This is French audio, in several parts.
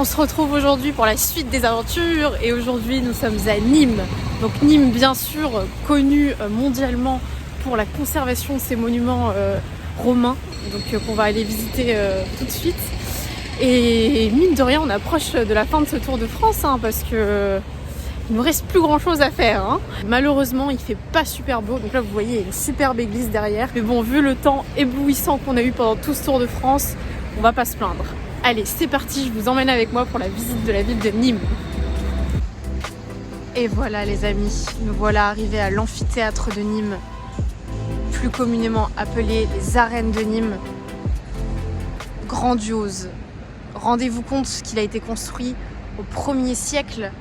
on se retrouve aujourd'hui pour la suite des aventures et aujourd'hui nous sommes à Nîmes. Donc Nîmes bien sûr connu mondialement pour la conservation de ses monuments romains, donc qu'on va aller visiter tout de suite. Et mine de rien on approche de la fin de ce Tour de France parce que il nous reste plus grand chose à faire. Malheureusement il fait pas super beau, donc là vous voyez il y a une superbe église derrière. Mais bon, vu le temps éblouissant qu'on a eu pendant tout ce Tour de France, on va pas se plaindre. Allez, c'est parti, je vous emmène avec moi pour la visite de la ville de Nîmes. Et voilà les amis, nous voilà arrivés à l'amphithéâtre de Nîmes, plus communément appelé les arènes de Nîmes. Grandiose. Rendez-vous compte qu'il a été construit au 1er siècle,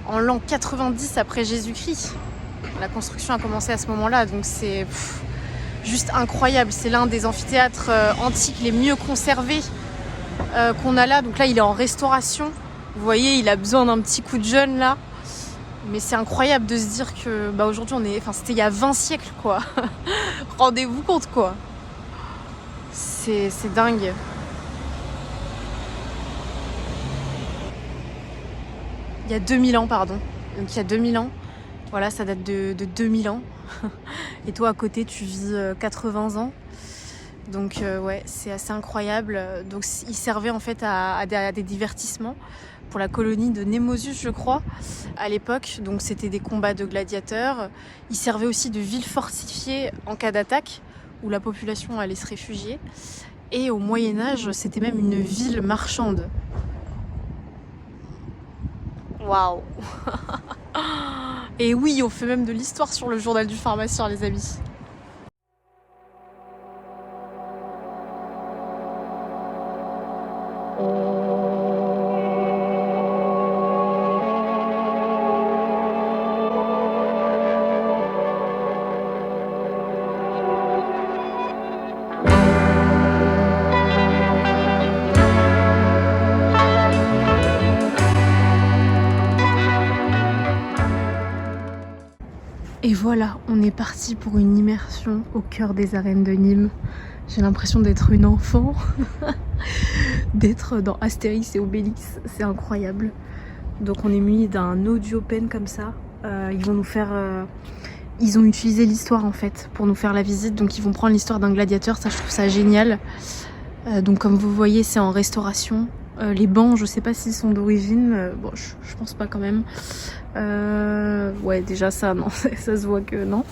en l'an 90 après Jésus-Christ. La construction a commencé à ce moment-là, donc c'est juste incroyable. C'est l'un des amphithéâtres antiques les mieux conservés qu'on a là. Donc là il est en restauration, vous voyez il a besoin d'un petit coup de jeune là, mais c'est incroyable de se dire que aujourd'hui c'était il y a 20 siècles quoi. Rendez-vous compte quoi, c'est dingue. Il y a 2000 ans pardon, donc il y a 2000 ans, voilà ça date de 2000 ans et toi à côté tu vis 80 ans. Donc ouais, c'est assez incroyable. Donc il servait en fait à des divertissements pour la colonie de Némosus, je crois, à l'époque. Donc c'était des combats de gladiateurs. Il servait aussi de ville fortifiée en cas d'attaque, où la population allait se réfugier. Et au Moyen-Âge, c'était même une ville marchande. Waouh. Et oui, on fait même de l'histoire sur le journal du pharmacien, les amis. Et voilà, on est parti pour une immersion au cœur des arènes de Nîmes. J'ai l'impression d'être une enfant, d'être dans Astérix et Obélix, c'est incroyable. Donc on est muni d'un audiopen comme ça. Ils ont utilisé l'histoire en fait pour nous faire la visite. Donc ils vont prendre l'histoire d'un gladiateur, ça je trouve ça génial. Donc comme vous voyez c'est en restauration. Les bancs je sais pas s'ils sont d'origine, bon je pense pas quand même. Ouais déjà ça non, ça se voit que non.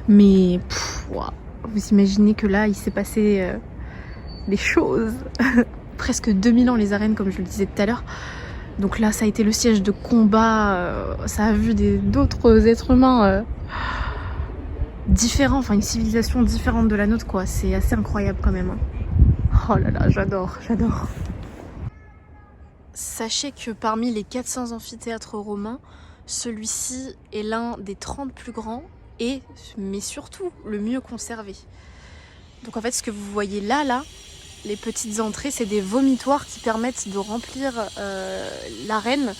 Mais wow. Vous imaginez que là il s'est passé des choses. Presque 2000 ans les arènes comme je le disais tout à l'heure. Donc là ça a été le siège de combat, ça a vu d'autres êtres humains différents, enfin une civilisation différente de la nôtre quoi. C'est assez incroyable quand même. Oh là là, j'adore. Sachez que parmi les 400 amphithéâtres romains, celui-ci est l'un des 30 plus grands mais surtout le mieux conservé. Donc en fait ce que vous voyez là, les petites entrées, c'est des vomitoires qui permettent de remplir l'arène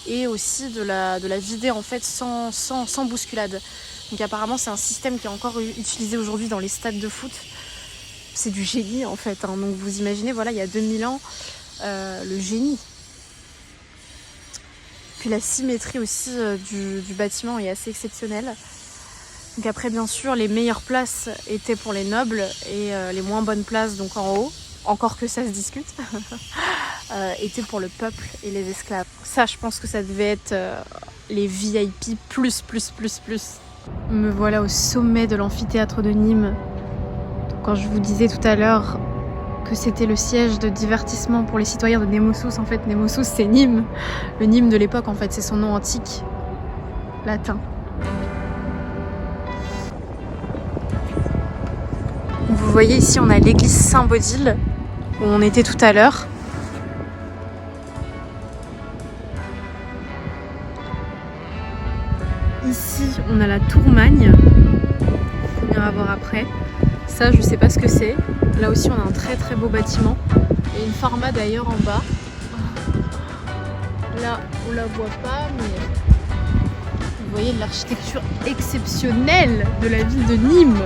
et aussi de la vider en fait sans bousculade. Donc apparemment c'est un système qui est encore utilisé aujourd'hui dans les stades de foot. C'est du génie en fait, donc vous imaginez, voilà, il y a 2000 ans, le génie. Puis la symétrie aussi du bâtiment est assez exceptionnelle. Donc après bien sûr les meilleures places étaient pour les nobles et les moins bonnes places donc en haut, encore que ça se discute, étaient pour le peuple et les esclaves. Ça je pense que ça devait être les VIP plus. Me voilà au sommet de l'amphithéâtre de Nîmes. Donc, quand je vous disais tout à l'heure que c'était le siège de divertissement pour les citoyens de Némosus, en fait Némosus c'est Nîmes, le Nîmes de l'époque en fait, c'est son nom antique latin. Vous voyez ici on a l'église Saint-Baudile où on était tout à l'heure. Ici on a la tour Magne, on ira voir après. Ça je sais pas ce que c'est. Là aussi on a un très beau bâtiment. Il y a une pharma d'ailleurs en bas. Là on la voit pas mais vous voyez l'architecture exceptionnelle de la ville de Nîmes.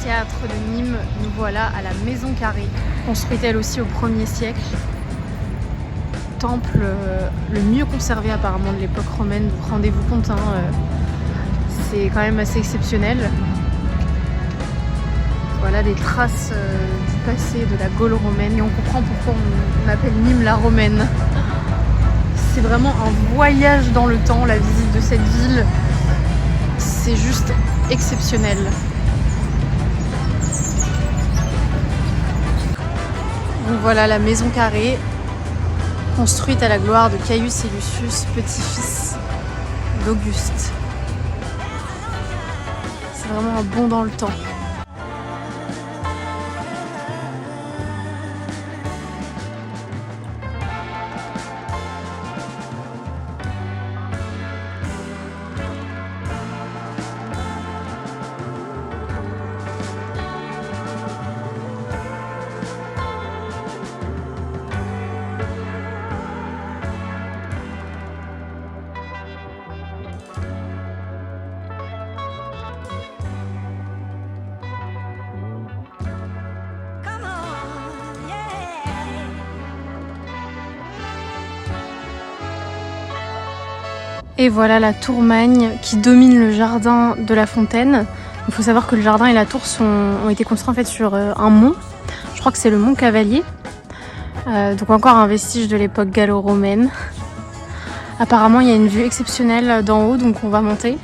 théâtre de Nîmes, nous voilà à la Maison Carrée, construite elle aussi au 1er siècle. Temple le mieux conservé apparemment de l'époque romaine, donc rendez-vous compte, hein, c'est quand même assez exceptionnel. Voilà des traces du passé de la Gaule romaine et on comprend pourquoi on appelle Nîmes la romaine. C'est vraiment un voyage dans le temps, la visite de cette ville, c'est juste exceptionnel. Donc voilà la Maison Carrée, construite à la gloire de Caius et Lucius, petit-fils d'Auguste. C'est vraiment un bond dans le temps. Et voilà la tour Magne qui domine le jardin de la fontaine. Il faut savoir que le jardin et la tour ont été construits en fait sur un mont. Je crois que c'est le mont Cavalier. Donc encore un vestige de l'époque gallo-romaine. Apparemment il y a une vue exceptionnelle d'en haut, donc on va monter.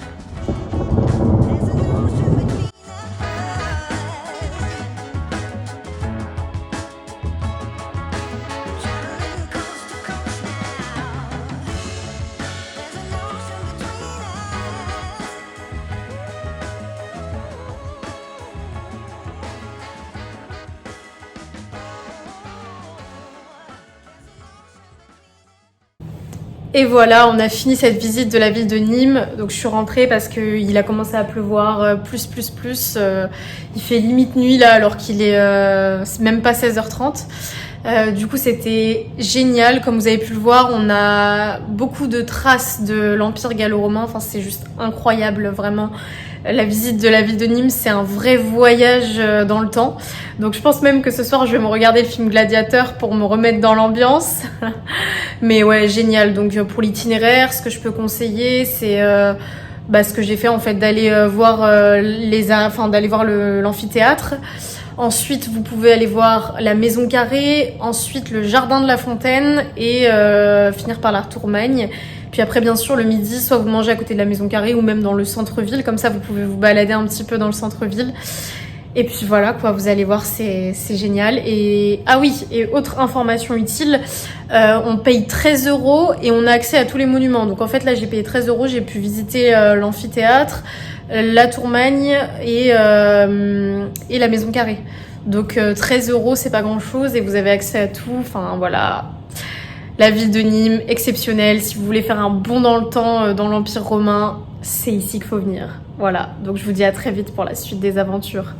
Et voilà, on a fini cette visite de la ville de Nîmes. Donc je suis rentrée parce qu'il a commencé à pleuvoir plus. Il fait limite nuit là alors qu'il est même pas 16h30. Du coup c'était génial, comme vous avez pu le voir, on a beaucoup de traces de l'Empire gallo-romain, enfin c'est juste incroyable vraiment. La visite de la ville de Nîmes, c'est un vrai voyage dans le temps. Donc je pense même que ce soir je vais me regarder le film Gladiateur pour me remettre dans l'ambiance. Mais ouais, génial. Donc pour l'itinéraire, ce que je peux conseiller, c'est ce que j'ai fait en fait, d'aller voir d'aller voir l'amphithéâtre. Ensuite, vous pouvez aller voir la Maison Carrée, ensuite le Jardin de la Fontaine et finir par la Tour Magne. Puis après, bien sûr, le midi, soit vous mangez à côté de la Maison Carrée ou même dans le centre-ville. Comme ça, vous pouvez vous balader un petit peu dans le centre-ville. Et puis voilà, quoi, vous allez voir, c'est génial. Et ah oui, et autre information utile, on paye 13 € et on a accès à tous les monuments. Donc en fait, là, j'ai payé 13 €, j'ai pu visiter l'amphithéâtre, la Tour Magne et la Maison Carrée. Donc 13 €, c'est pas grand-chose et vous avez accès à tout. Enfin voilà, la ville de Nîmes, exceptionnelle. Si vous voulez faire un bond dans le temps dans l'Empire romain, c'est ici qu'il faut venir. Voilà, donc je vous dis à très vite pour la suite des aventures.